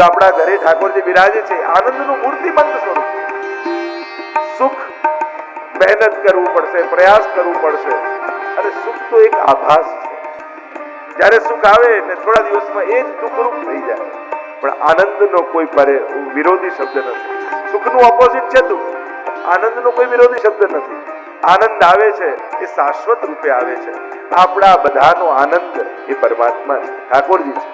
જો આપણા ઘરે ઠાકોરજી બિરાજે છે, આનંદનું મૂર્તિમંત સ્વરૂપ. સુખ મહેનત કરવું પડશે, પ્રયાસ કરવું પડશે, અને સુખ તો એક આભાસ છે. જ્યારે સુખ આવે ને થોડા દિવસમાં એ જ દુઃખરૂપ થઈ જાય. પણ આનંદનો કોઈ વિરોધી શબ્દ નથી. સુખનું ઓપોઝિટ છે દુઃખ. આનંદનો કોઈ વિરોધી શબ્દ નથી. આનંદ આવે છે એ શાશ્વત રૂપે આવે છે. આપણા બધાનો આનંદ એ પરમાત્મા છે, ઠાકોરજી છે.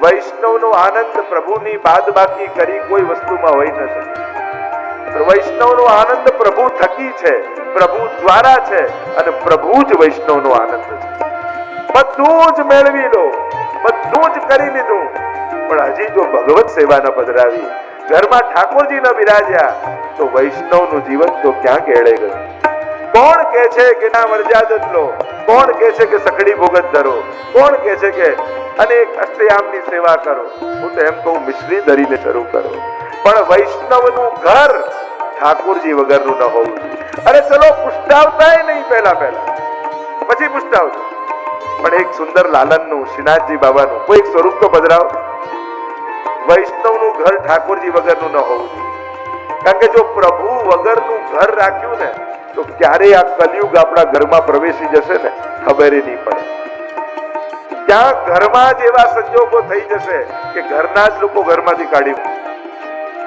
વૈષ્ણવનો આનંદ પ્રભુની બાદબાકી કરી કોઈ વસ્તુમાં હોઈ ન શકે. વૈષ્ણવનો આનંદ પ્રભુ થકી છે, પ્રભુ દ્વારા છે, અને પ્રભુ જ વૈષ્ણવનો આનંદ છે. બધું જ મેળવી લો, બધું જ કરી લીધું, પણ હજી જો ભગવત સેવા ન પધરાવી, ઘરમાં ઠાકોરજી ન બિરાજ્યા, તો વૈષ્ણવનું જીવન તો ક્યાં કેળે ગયું. કોણ કે છે કે ના મર્યાદત લો, કોણ કે છે કે સકડી ભોગત ધરો, કોણ કે છે કે અનેક અષ્ટયામની સેવા કરો. હું તો એમ કહું, મિશ્રી ધરીને શરૂ કરો. પણ વૈષ્ણવનું ઘર ઠાકોરજી વગરનું ન હોવું. અરે ચલો પુષ્ટાવતા નહીં, પહેલા પછી પુષ્ટાવતા, પણ એક સુંદર લાલનનું, શ્રીનાથજી બાબાનું કોઈ એક સ્વરૂપ તો પધરાવો. વૈષ્ણવનું ઘર ઠાકોરજી વગરનું ન હોવું. કારણ કે જો પ્રભુ વગરનું ઘર રાખ્યું ને, તો ક્યારે આ કલયુગ આપણા ઘરમાં પ્રવેશી જશે ને ખબર નહીં પડે. ત્યાં ઘરમાં જ એવા સંજોગો થઈ જશે કે ઘરના જ લોકો ઘરમાંથી કાઢી.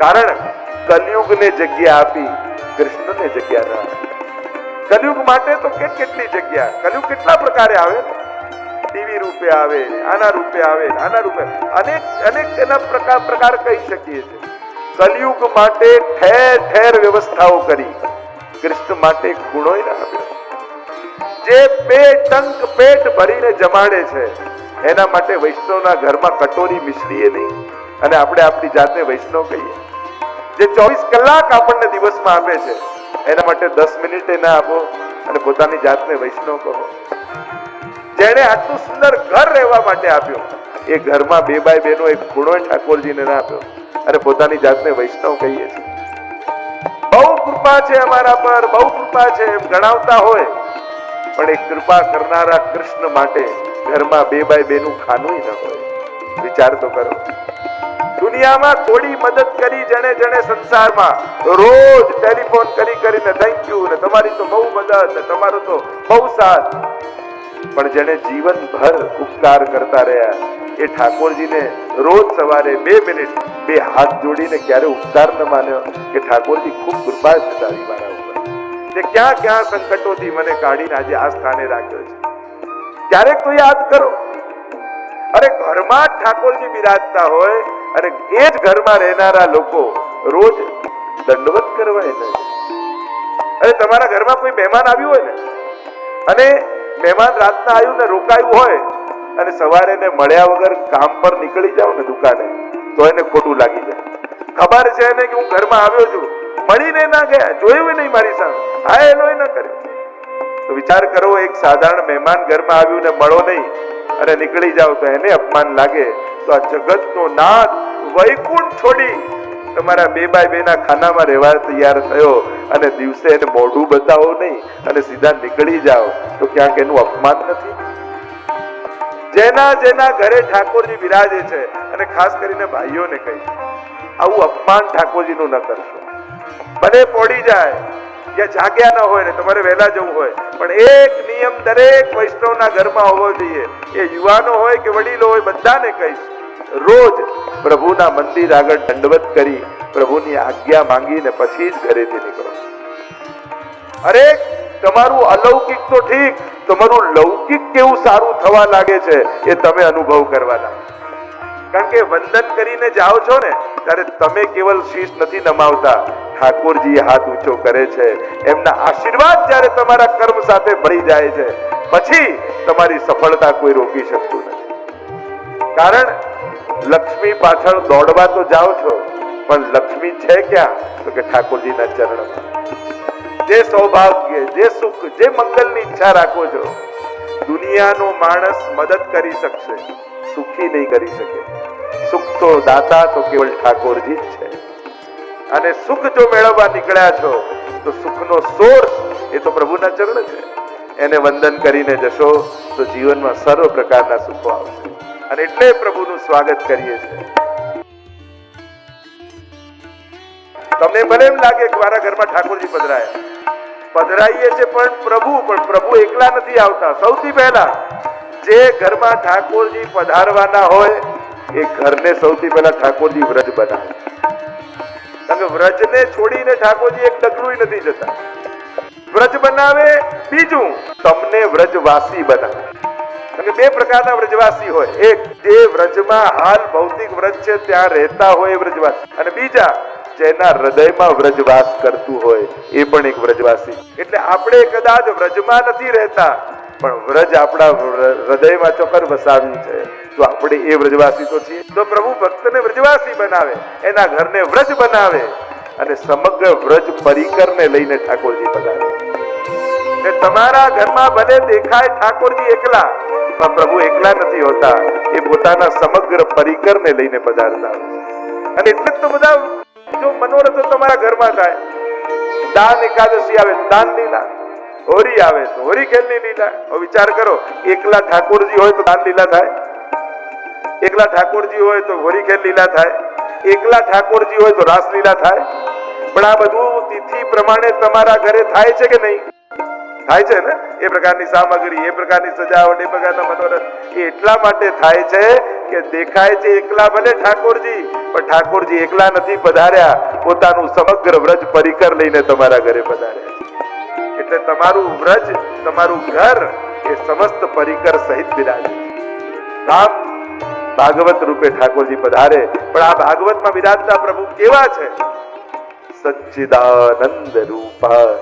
કારણ કલયુગને જગ્યા આપી, કૃષ્ણને જગ્યા ના આપી. કલયુગ માટે તો કેટલી જગ્યા, કલયુગ કેટલા પ્રકારે આવે, ટીવી રૂપે આવે, આના રૂપે આવે, આના રૂપે અનેક એના પ્રકાર કહી શકીએ છીએ. કલયુગ માટે ઠેર ઠેર વ્યવસ્થાઓ કરી, કૃષ્ણ માટે ખૂણો ના આપ્યો. જે પેટ ભરીને જમાડે છે, એના માટે વૈષ્ણવના ઘરમાં કટોરી મિશ્રીએ નહીં. અને આપણે આપણી જાતને વૈષ્ણવ કહીએ. જે 24 કલાક આપણને દિવસમાં આપે છે, એના માટે 10 મિનિટે ના આપો અને પોતાની જાતને વૈષ્ણવ કહો. જેણે આટલું સુંદર ઘર રહેવા માટે આપ્યો, એ ઘરમાં 2x2 નો એક ખૂણો ઠાકોરજીને ના આપ્યો અને પોતાની જાતને વૈષ્ણવ કહીએ છીએ. બહુ કૃપા છે અમારા પર, બહુ કૃપા છે એમ ગણાવતા હોય, પણ એ કૃપા કરનારા કૃષ્ણ માટે ઘરમાં 2x2 નું ખાનું ન હોય. વિચાર તો કરો. દુનિયામાં થોડી મદદ કરી જેણે સંસારમાં, રોજ ટેલિફોન કરીને થેન્ક યુ ને તમારી તો બહુ મદદ ને તમારો તો બહુ સાથ, પણ જેણે જીવનભર ઉપકાર કરતા રહ્યા, એ ઠાકોરજીને રોજ સવારે 2 મિનિટ 2 હાથ જોડીને ક્યારે ઉપકાર ન માન્યો કે ઠાકોરજી ખૂબ કૃપા છે તારી મારા ઉપર, તે ક્યાં સંકટોથી મને કાઢીને આજે આ સ્થાને રાખ્યો છે. ક્યારેક તો યાદ કરો. અરે ઘરમાં ઠાકોરજી બિરાજતા હોય અને એ જ ઘરમાં રહેનારા લોકો રોજ દંડવત કરવા એને. અરે તમારા ઘરમાં કોઈ મહેમાન આવ્યું હોય ને, અને મહેમાન રાતના આવ્યું ને રોકાયું હોય, અને સવારે ને મળ્યા વગર કામ પર નીકળી જાવ ને દુકાને, તો એને ખોટું લાગી જાય. ખબર છે એને કે હું ઘરમાં આવ્યો છું, મળીને ના ગયા, જોયું નહીં મારી સામે, હા એનો ન કર્યો. તો વિચાર કરો, એક સાધારણ મહેમાન ઘરમાં આવ્યું ને મળો નહીં અને નીકળી જાવ તો એને અપમાન લાગે. તો આ જગતનો નાથ વૈકુંઠ છોડી તમારા 2x2 ના ખાનામાં રહેવા તૈયાર થયો અને દિવસે એને મોઢું બતાવો નહીં અને સીધા નીકળી જાઓ, તો ક્યાંક એનું અપમાન નથી? જેના ઘરે ઠાકોરજી બિરાજે છે, અને ખાસ કરીને ભાઈઓને કહી, આવું અપમાન ઠાકોરજીનું ન કરશો. ભલે પોડી જાય કે જાગ્યા ન હોય ને તમારે વહેલા જવું હોય, પણ એક નિયમ દરેક વૈષ્ણવના ઘરમાં હોવો જોઈએ. એ યુવાનો હોય કે વડીલો હોય, બધાને કહીશ, રોજ પ્રભુના મંદિર આગળ દંડવત કરી પ્રભુની આજ્ઞા માંગીને પછી જ ઘરેથી નીકળો. અરે તમારું અલૌકિક તો ઠીક, તમારું લૌકિક કેવું સારું થવા લાગે છે એ તમે અનુભવ કરવાના. કારણ કે વંદન કરીને જાઓ છો ને, ત્યારે તમે કેવલ શીશ નથી નમાવતા, ઠાકોરજી હાથ ઊંચો કરે છે. એમના આશીર્વાદ જ્યારે તમારા કર્મ સાથે ભળી જાય છે, પછી તમારી સફળતા કોઈ રોકી શકતું નથી. કારણ લક્ષ્મી પાછળ દોડવા તો જાઓ છો, પણ લક્ષ્મી છે ક્યાં? તો કે ઠાકોરજીના ચરણમાં. જે સૌભાગ્ય, જે સુખ, જે મંગલની ઈચ્છા રાખો છો, દુનિયાનો માણસ મદદ કરી શકશે, સુખી નહીં કરી શકે. સુખ તો દાતા તો કેવળ ઠાકોરજી જ છે. અને સુખ જો મેળવવા નીકળ્યા છો, તો સુખનો સોર્સ એ તો પ્રભુના ચરણ છે. એને વંદન કરીને જશો તો જીવનમાં સર્વ પ્રકારના સુખો આવશે. અને એટલે પ્રભુનું સ્વાગત કરીએ છીએ. તમને ભલે એમ લાગે કે મારા ઘરમાં ઠાકોરજી પધરાઈએ છે, પણ પ્રભુ એકલા નથી આવતા. સૌથી પહેલા જે ઘરમાં ઠાકોરજી પધારવાના હોય એ ઘરને સૌથી પહેલા ઠાકોરજી વ્રજ બનાવે. કારણ કે વ્રજને છોડીને ઠાકોરજી એક ડગલું નથી જતા. વ્રજ બનાવે, બીજું તમને વ્રજવાસી બનાવે. કારણ કે બે પ્રકારના વ્રજવાસી હોય. એક જે વ્રજમાં હાલ ભૌતિક વ્રજ છે ત્યાં રહેતા હોય એ વ્રજવાસી, અને બીજા જેના હૃદયમાં વ્રજવાસ કરતું હોય એ પણ એક વ્રજવાસી. એટલે આપણે કદાચ વ્રજમાં નથી રહેતા, પણ વ્રજ આપણા હૃદયમાં ચોક્કસ વસાવ્યું છે, તો આપણે એ વ્રજવાસી તો છીએ. તો પ્રભુ ભક્તને વ્રજવાસી બનાવે, એના ઘરને વ્રજ બનાવે, અને સમગ્ર વ્રજ પરિકરને લઈને ઠાકોરજી પધારે. તમારા ઘરમાં ભલે દેખાય ઠાકોરજી એકલા, પણ પ્રભુ એકલા નથી હોતા. એ પોતાના સમગ્ર પરિકરને લઈને પધારતા હોય. અને એટલે જ તો બધા જો મનોરથો તમારા ઘરમાં થાય, દાન એકાદશી આવે તો દાન લીલા, હોરી આવે તો હોરી ખેલની લીલા. વિચાર કરો, એકલા ઠાકોરજી હોય તો દાન લીલા થાય, એકલા ઠાકોરજી હોય તો હોરી ખેલ લીલા થાય, એકલા ઠાકોરજી હોય તો રાસ લીલા થાય. પણ આ બધું તિથિ પ્રમાણે તમારા ઘરે થાય છે કે નહીં? થાય છે ને? એ પ્રકારની સામગ્રી, એ પ્રકારની સજાવટ, એ પ્રકારના મનોરથ એ એટલા માટે થાય છે કે દેખાય છે એકલા ભલે ઠાકોરજી, પણ ઠાકોરજી એકલા નથી પધાર્યા, પોતાનું સમગ્ર વ્રજ પરિકર લઈને તમારા ઘરે પધાર્યા. એટલે તમારું વ્રજ, તમારું ઘર એ સમસ્ત પરિકર સહિત બિરાજે. આમ ભાગવત રૂપે ઠાકોરજી પધારે. પણ આ ભાગવતમાં બિરાજતા પ્રભુ કેવા છે? સચ્ચિદાનંદ રૂપાય.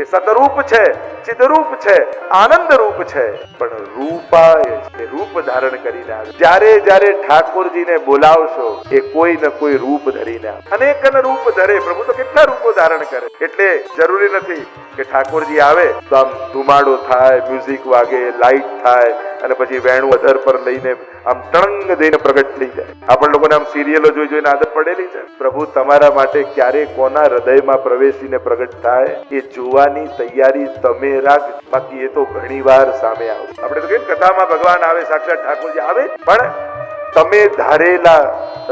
એ સતરૂપ છે, ચિદરૂપ છે, આનંદ રૂપ છે, પણ રૂપાય છે, રૂપ ધારણ કરીને આવે. જ્યારે જ્યારે ઠાકોરજીને બોલાવશો એ કોઈ ને કોઈ રૂપ ધરીને આવે. અનેક રૂપ ધરે પ્રભુ, તો કેટલા રૂપો ધારણ કરે. એટલે જરૂરી નથી કે ઠાકોરજી આવે તો આમ ધુમાડો થાય, મ્યુઝિક વાગે, લાઈટ થાય, અને પછી વેણું અધર પર લઈને આમ ટંગ દઈને પ્રગટ થઈ જાય. આપણ લોકોને આમ સિરિયલો જોઈને આદત પડેલી છે. પ્રભુ તમારા માટે ક્યારે કોના હૃદયમાં પ્રવેશીને પ્રગટ થાય એ જોવાની તૈયારી તમે રાખ. બાકી એ તો ઘણી વાર સામે આવે. આપણે તો કહીએ કથામાં ભગવાન આવે, સાક્ષાત ઠાકોરજી આવે, પણ તમે ધારેલા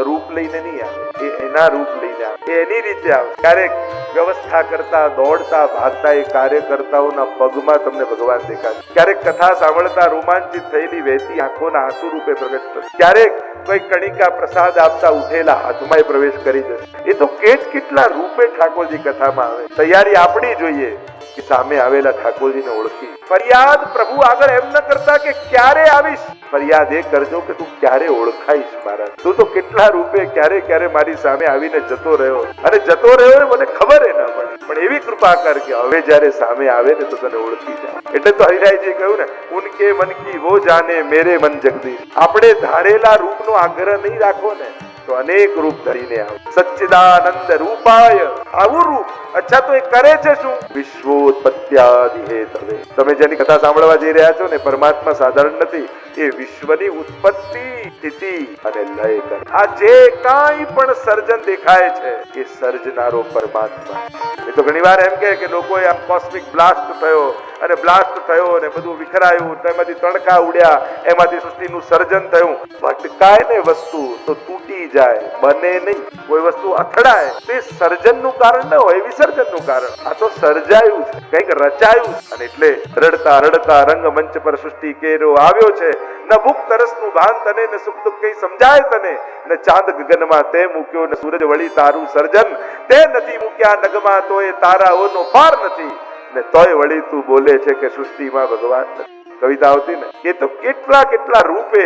રૂપ લઈને નહીં આવે, એ એના રૂપ લઈને આવે, એ એની રીતે આવે. ક્યારેક વ્યવસ્થા કરતા, દોડતા, ભાગતા એ કાર્યકર્તાઓના પગમાં તમને ભગવાન દેખાય. ક્યારેક કથા સાંભળતા રોમાંચિત થયેલી વહેતી આંખોના આંસુ રૂપે પ્રગટ થશે. ક્યારેક કોઈ કણિકા પ્રસાદ આપતા ઉઠેલા હાથમાં પ્રવેશ કરી જશે. એ તો કેટલા રૂપે ઠાકોરજી કથામાં આવે. તૈયારી આપણી જોઈએ કે સામે આવેલા ઠાકોરજીને ઓળખી. ફરિયાદ પ્રભુ આગળ એમ ન કરતા કે ક્યારે આવીશ, ફરિયાદ એ કરજો કે તું ક્યારે ઓળખાઈશ મારા. તું તો કેટલા રૂપે ક્યારે ક્યારે મારી સામે આવીને જતો રહ્યો, અને જતો રહ્યો મને ખબર એ ન પડે, પણ એવી કૃપા કર કે હવે જયારે સામે આવે ને તો તને ઓળખી જાય. એટલે તો હરિરાયજી કહ્યું ને, ઉનકે મન કી વો જાને મેરે મન જગદીશ. આપણે ધારેલા રૂપનો આગ્રહ નહીં રાખો ને તો અનેક રૂપ ધરીને આવે. સચ્ચિદાનંદ રૂપાય, આવું રૂપ. અચ્છા, તો એ કરે છે શું? વિશ્વોત્પત્યાદિ હેતવે. તમે જેની કથા સાંભળવા જઈ રહ્યા છો ને, પરમાત્મા સાધારણ નથી. એ વિશ્વની ઉત્પત્તિ, સ્થિતિ અને લય કરે. આ જે કાંઈ પણ સર્જન દેખાય છે એ સર્જનારો પરમાત્મા. એ તો ઘણી વાર એમ કે લોકોએ આમ કોસ્મિક બ્લાસ્ટ થયો, અને બ્લાસ્ટ થયો અને બધું વિખરાયું, તેમાંથી તણકા ઉડ્યા, એમાંથી સૃષ્ટિનું સર્જન થયું. ભટકાય ને વસ્તુ તો તૂટી જાય, બને નહીં. કોઈ વસ્તુ અથડાય તે સર્જનનું કારણ ન હોય, વિસર્જનનું કારણ. આ તો સર્જાયું છે, કંઈક રચાયું. અને એટલે રડતા રડતા રંગમંચ પર સૃષ્ટિ કેરો આવ્યો છે. ન ભૂખ તરસનું ભાન તને, ને સુખ દુઃખ કઈ સમજાય તને, ને ચાંદ ગગનમાં તે મૂક્યો, ને સૂરજ વળી તારું સર્જન તે નથી મૂક્યા નગમાં, તો એ તારાઓનો પાર નથી, ને તોય વળી તું બોલે છે કે સૃષ્ટિમાં ભગવાન નથી. કવિતા આવતી ને, એ તો કેટલા રૂપે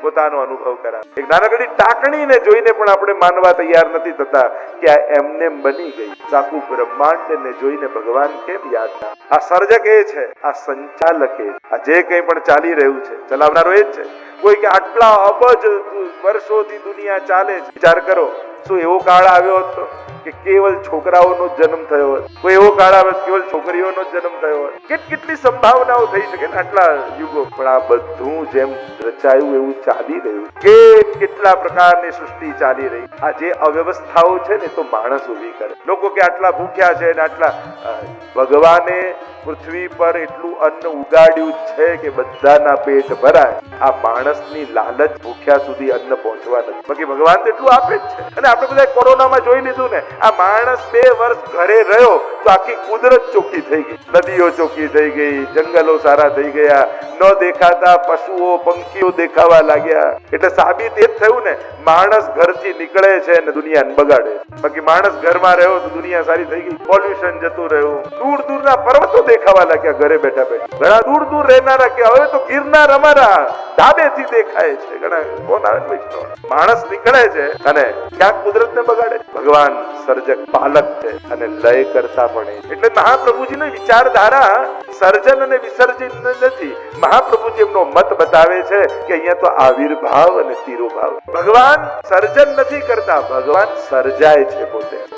પોતાનો અનુભવ કરાવે. એક નાનકડી ટાકણીને જોઈને પણ આપણે માનવા તૈયાર નથી થતા કે આ એમને બની ગઈ. આખું બ્રહ્માંડને જોઈને ભગવાન કેમ યાદ ના? આ સર્જક એ છે, આ સંચાલક એ, આ જે કંઈ પણ ચાલી રહ્યું છે ચલાવનારો એ જ છે. કોઈ કે આટલા અબજ વર્ષોથી દુનિયા ચાલે છે. વિચાર કરો, શું એવો કાળ આવ્યો હતો કે કેવલ છોકરાઓનો જન્મ થયો હોય? કોઈ એવો કાળ આવે કેવલ છોકરીઓનો જન્મ થયો હોય? કેટલી સંભાવનાઓ થઈ શકે ને આટલા યુગો. પણ આ બધું જેમ રચાયું એવું ચાલી રહ્યું. કેટલા પ્રકારની સૃષ્ટિ ચાલી રહી. આ જે અવ્યવસ્થાઓ છે ને તો માણસ ઉભી કરે. લોકો કે આટલા ભૂખ્યા છે ને આટલા. ભગવાને પૃથ્વી પર એટલું અન્ન ઉગાડ્યું છે કે બધાના પેટ ભરાય. આ માણસની લાલચ ભૂખ્યા સુધી અન્ન પહોંચવા નથી. બાકી ભગવાન તો એટલું આપે જ છે. અને આપણે બધા કોરોનામાં જોઈ લીધું ને, આ માણસ 2 વર્ષ ઘરે રહ્યો તો આખી કુદરત ચોખ્ખી થઈ ગઈ, નદીઓ ચોખ્ખી થઈ ગઈ, જંગલો સારા થઈ ગયા, ન દેખાતા પશુઓ પંખીઓ દેખાવા લાગ્યા. એટલે સાબિત એ જ થયું ને, માણસ ઘરથી નીકળે છે અને દુનિયાને બગાડે. બાકી માણસ ઘરમાં રહ્યો તો દુનિયા સારી થઈ ગઈ, પોલ્યુશન જતું રહ્યું, દૂર દૂરના પર્વતો દેખાવા લાગ્યા ઘરે બેઠા બેઠા. ઘણા દૂર દૂર રહેનારા કે હવે તો ગિરનાર અમારા ધાબેથી દેખાય છે. ઘણા કોણ આવે વૈષ્ણવ માણસ નીકળે છે અને ક્યાંક કુદરતને બગાડે. ભગવાન સર્જક પાલક છે અને લય કરતા પણ એટલે મહાપ્રભુજીની વિચારધારા સર્જન અને વિસર્જન નથી. મહાપ્રભુજી એમનો મત બતાવે છે કે અહીંયા તો આવિર્ભાવ અને તિરોભાવ. ભગવાન સર્જન નથી કરતા, ભગવાન સર્જાય છે.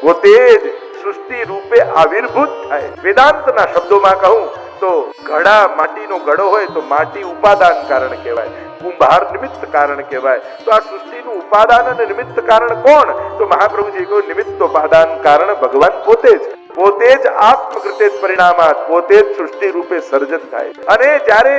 પોતે જ સૃષ્ટિ રૂપે આવિર્ભૂત થાય. વેદાંતના શબ્દોમાં કહું તો ઘડા, માટીનો ઘડો હોય તો માટી ઉપાદાન કારણ કહેવાય, કુંભાર નિમિત્ત કારણ કહેવાય. તો આ સૃષ્ટિનું ઉપાદાન અને નિમિત્ત કારણ કોણ? તો મહાપ્રભુજી કહ્યું નિમિત્ત ઉપાદાન કારણ ભગવાન પોતે જ. પોતે જ આત્મકૃતે પરિણામાત, પોતે જ સૃષ્ટિ રૂપે સર્જન થાય. અને જ્યારે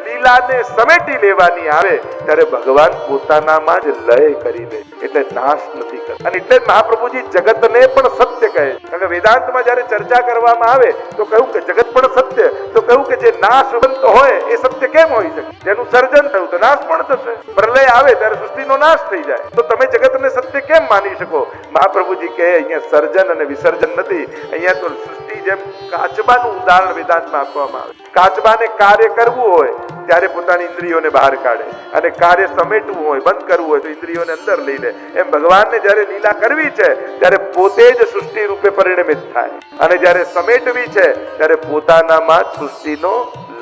લીલાને સમેટી લેવાની આવે ત્યારે ભગવાન પોતાનામાં જ લય કરી લે, એટલે નાશ નથી કરતા. અને એટલે મહાપ્રભુજી જગતને પણ સત્ય કહે. કારણ કે વેદાંતમાં જ્યારે ચર્ચા કરવામાં આવે તો કહ્યું કે જગત પણ સત્ય. તો કહ્યું કે જે નાશવંત હોય એ સત્ય કેમ હોઈ શકે? જેનું સર્જન થયું તો નાશ પણ થશે. પ્રલય આવે ત્યારે સૃષ્ટિનો નાશ થઈ જાય, તો તમે જગતને સત્ય કેમ માની શકો? મહાપ્રભુજી કહે અહીંયા સર્જન અને વિસર્જન નથી. અહીંયા તો સૃષ્ટિ જેમ કાચબાનું ઉદાહરણ વેદાંતમાં આપવામાં આવે. કાચબાને કાર્ય કરવું હોય ત્યારે પોતાની ઇન્દ્રિયોને બહાર કાઢે, અને કાર્ય સમેટવું હોય, બંધ કરવું હોય તો ઇન્દ્રિયોને અંદર લઈ લે. એમ ભગવાનને જ્યારે લીલા કરવી છે ત્યારે પોતે જ સૃષ્ટિ રૂપે પરિણમિત થાય, અને જ્યારે સમેટવી છે ત્યારે પોતાનામાં જ સૃષ્ટિનો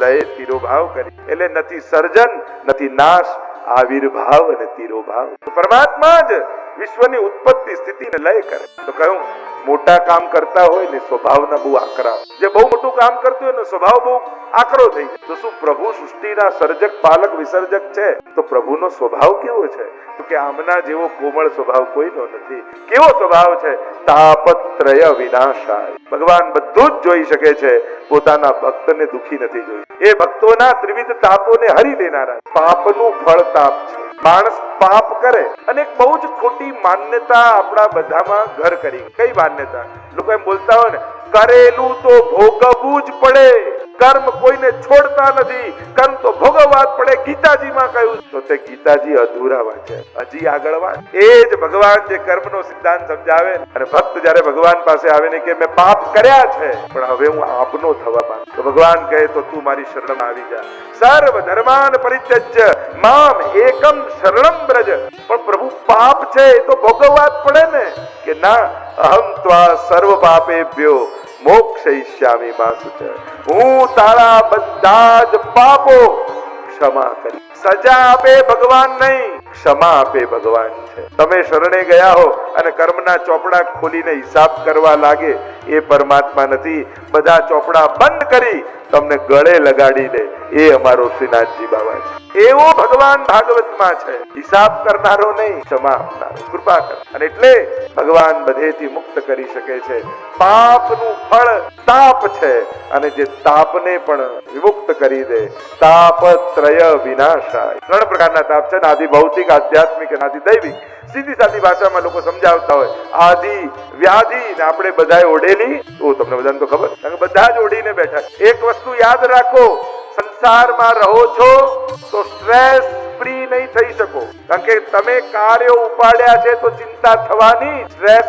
લય તિરોભાવ કરી. એટલે નથી સર્જન, નથી નાશ, આવિર્ભાવ અને તિરોભાવ. પરમાત્મા જ વિશ્વની ઉત્પત્તિ સ્થિતિને લય કરે. તો કહ્યું મોટા કામ કરતા હોય ને સ્વભાવના બહુ આકરા, જે બહુ મોટું કામ કરતું હોય ને સ્વભાવ બહુ આકરો થઈ જાય. તો શું પ્રભુ સૃષ્ટિના સર્જક, પાલક, વિસર્જક છે તો પ્રભુનો સ્વભાવ કેવો છે? તો કે આમના જેવો કોમળ સ્વભાવ કોઈનો નથી. કેવો સ્વભાવ છે? તાપત્રય વિનાશાય. ભગવાન બધું જ જોઈ શકે છે, પોતાના ભક્તને દુખી નથી જોઈ. એ ભક્તોના ત્રિવિધ તાપોને હરી લેનારા. પાપનું ફળ તાપ છે. માણસ પાપ કરે. અને એક બહુ જ ખોટી માન્યતા આપણા બધામાં ઘર કરી. કઈ માન્યતા? લોકો એમ બોલતા હોય ને, કરેલું તો ભોગવવું જ પડે, કર્મ કોઈને છોડતા નથી, કર્મ તો ભોગવવા જ પડે. ગીતાજીમાં કહ્યું તો તે ગીતાજી અધૂરા વાંચે, હજી આગળ વાંચ. એ જ ભગવાન જે કર્મનો સિદ્ધાંત સમજાવે, અને ભક્ત જ્યારે ભગવાન પાસે આવે ને કે મેં પાપ કર્યા છે પણ હવે હું આપનો થવા માંગુ, તો ભગવાન કહે તો તું મારી શરણમાં આવી જા. સર્વ ધર્માન પરિત્યજ્ય મામ એકમ શરણમ બ્રજ. પણ પ્રભુ પાપ છે એ તો ભોગવવા જ પડે ને, કે ના, અહમ ત્વા સર્વ પાપેભ્યો મોક્ષયિષ્યામિ મા શુચ. હું તારા બધા જ પાપો ક્ષમા કરી. સજા આપે ભગવાન નહીં, ક્ષમા આપે ભગવાન છે. તમે શરણે ગયા હો અને કર્મના ચોપડા ખોલીને હિસાબ કરવા લાગે, એ પરમાત્મા નથી. બધા ચોપડા બંધ કરી તમને ગળે લગાડી દે, એ અમારો શ્રીનાથજી બાબા છે. એવો ભગવાન ભાગવતમાં છે, હિસાબ કરનારો નહીં, ક્ષમા આપનારો, કૃપા કર. અને એટલે ભગવાન બધેથી મુક્ત કરી શકે છે. પાપનું ફળ તાપ છે, અને જે તાપને પણ વિમુક્ત કરી દે. તાપત્રય વિનાશાય. 3 પ્રકારના તાપ છે, આદિ ભૌતિક, આધ્યાત્મિક અને આદિ દૈવિક. સીધી સાદી ભાષામાં લોકો સમજાવતા હોય આદિ વ્યાધિ ને આપણે બધાએ ઓઢેલી. તો તમને બધાને તો ખબર, કારણ કે બધા જ ઓઢીને બેઠા. એક વસ્તુ યાદ રાખો, સંસારમાં રહો છો તો સ્ટ્રેસ ફ્રી નહીં થઈ શકો. કારણ કે તમે કાર્યો ઉપાડ્યા છે તો ચિંતા થવાની. સ્ટ્રેસ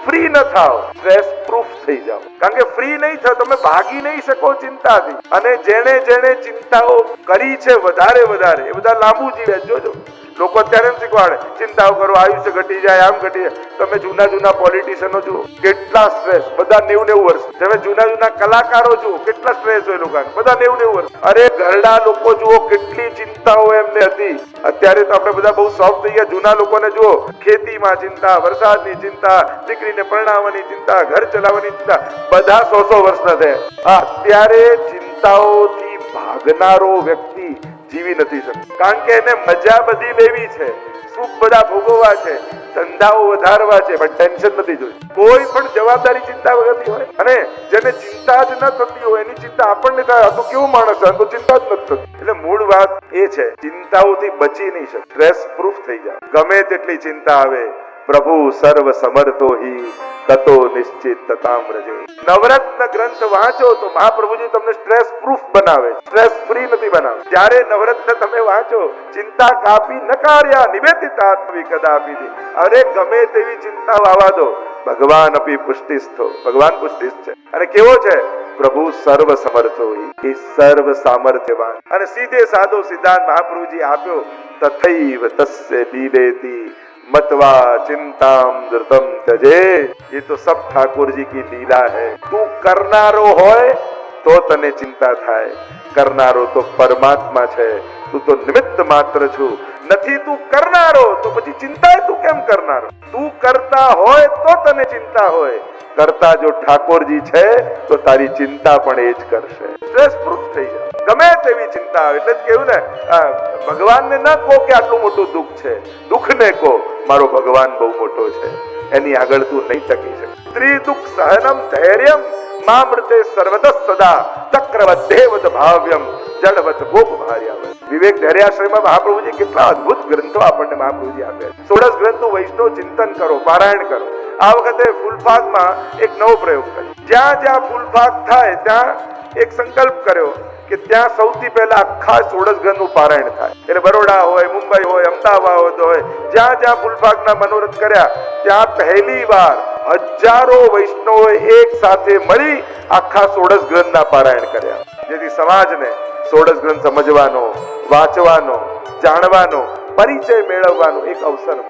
ફ્રી ન થાઓ, સ્ટ્રેસ પ્રૂફ થઈ જાઓ. કારણ કે ફ્રી નહીં થાવ, તમે ભાગી નહીં શકો ચિંતાથી. અને જેણે જેણે ચિંતાઓ કરી છે વધારે વધારે, એ બધા લાંબુ જીવે. જોજો, લોકો અત્યારે એમ શીખવાડે ચિંતાઓ કરો, આયુષ્ય ઘટી જાય, આમ ઘટી જાય. તમે જૂના પોલિટિશિયનો જુઓ, કેટલા સ્ટ્રેસ, બધા 90 વર્ષ. તમે જૂના કલાકારો જુઓ, કેટલા સ્ટ્રેસ હોય લોકોને, બધા 90 વર્ષ. અરે ઘરડા લોકો જુઓ, કેટલી ચિંતાઓ એમને હતી. અત્યારે તો આપણે બધા બહુ સોફ્ટ થઈ ગયા. જૂના લોકોને જુઓ, ખેતીમાં ચિંતા, વરસાદની ચિંતા, દીકરીને પરણાવવાની ચિંતા, ઘર ચલાવવાની ચિંતા, બધા 100 વર્ષના થયા. અત્યારે ચિંતાઓથી ભાગનારો વ્યક્તિ જીવી નથી શકતો, કારણ કે એને મજા બધી લેવી છે, સુખ બધા ભોગવવા છે, ધંધાઓ વધારવા છે, પણ ટેન્શન નથી જોઈતું. કોઈ પણ જવાબદારી ચિંતા વગરની હોય, અને જેને ચિંતા જ ન થતી હોય એની ચિંતા આપણને થાય, આ તો કેવું માણસ છે, આ તો ચિંતા જ નથી થતી. એટલે મૂળ વાત એ છે, ચિંતાઓથી બચી નહીં શકે, સ્ટ્રેસ પ્રૂફ થઈ જાય. ગમે તેટલી ચિંતા આવે, પ્રભુ સર્વ સમર્થો હિ તતો નિશ્ચિત તતામ રજે. નવરત્ન ગ્રંથ વાંચો તો મહાપ્રભુજી તમને સ્ટ્રેસ પ્રૂફ બનાવે, સ્ટ્રેસ ફ્રી નથી બનાવે. જ્યારે નવરત્ન તમે વાંચો, ચિંતા કાપી નકાર્યા નિવેદિતા કદાપી દે. અરે ગમે તેવી ચિંતા આવવા દો, ભગવાન અપી પુષ્ટિસ્થો, ભગવાન પુષ્ટિસ્થ છે. અને કેવો છે? પ્રભુ સર્વ સમર્થો હિ, એ સર્વ સામર્થ્યવાન. અને સીધે સાદો સિદ્ધાંત મહાપ્રભુજી આપ્યો, તથૈવ તસ્ય લીલેતી मतवा चिंताम धृतम तजे. ये तो सब ठाकुर जी की लीला है. તું કરનારો હોય તો તને ચિંતા થાય, કરનારો તો પરમાત્મા છે, તું તો નિમિત્ત માત્ર છું. નથી તું કરનારો તો પછી ચિંતા તું કેમ કરનારો? તું કરતા હોય તો તને ચિંતા હોય, કરતા જો ઠાકોરજી છે તો તારી ચિંતા પણ એ જ કરશે. સ્ટ્રેસ પ્રૂફ થઈ જાય ગમે તેવી ચિંતા આવે. એટલે જ કેવું ને, ભગવાનને ન કહો કે આટલું મોટું દુઃખ છે, દુઃખને કહો મારો ભગવાન બહુ મોટો છે, એની આગળ તું નહીં ટકી શકે. સ્ત્રી દુઃખ સહનમ ધૈર્યમ મામૃતે સર્વદ સદા ચક્રવદ્દેવત ભાવ્યમ જડવત ગોપ ભાર્યા. વિવેક ધૈર્યાશ્રયમાં મહાપ્રભુજી કેટલા અદ્ભુત ગ્રંથો આપણને મહાપ્રભુજી આપ્યા. 16 ગ્રંથો વૈષ્ણવ ચિંતન કરો, પારાયણ કરો. આ વખતે ફૂલફાગમાં એક નવો પ્રયોગ કર્યો. જ્યાં જ્યાં ફૂલફાગ થાય ત્યાં એક સંકલ્પ કર્યો કે ત્યાં સૌથી પહેલા આખા 16 ગ્રંથનું પારાયણ થાય. એટલે બરોડા હોય, મુંબઈ હોય, અમદાવાદ હોય, જ્યાં જ્યાં ફૂલફાગના મનોરથ કર્યા ત્યાં પહેલી વાર હજારો વૈષ્ણવોએ એક સાથે મળી આખા 16 ગ્રંથના પારાયણ કર્યા. જેથી સમાજને 16 ગ્રંથ સમજવાનો, વાંચવાનો, જાણવાનો, પરિચય મેળવવાનો એક અવસર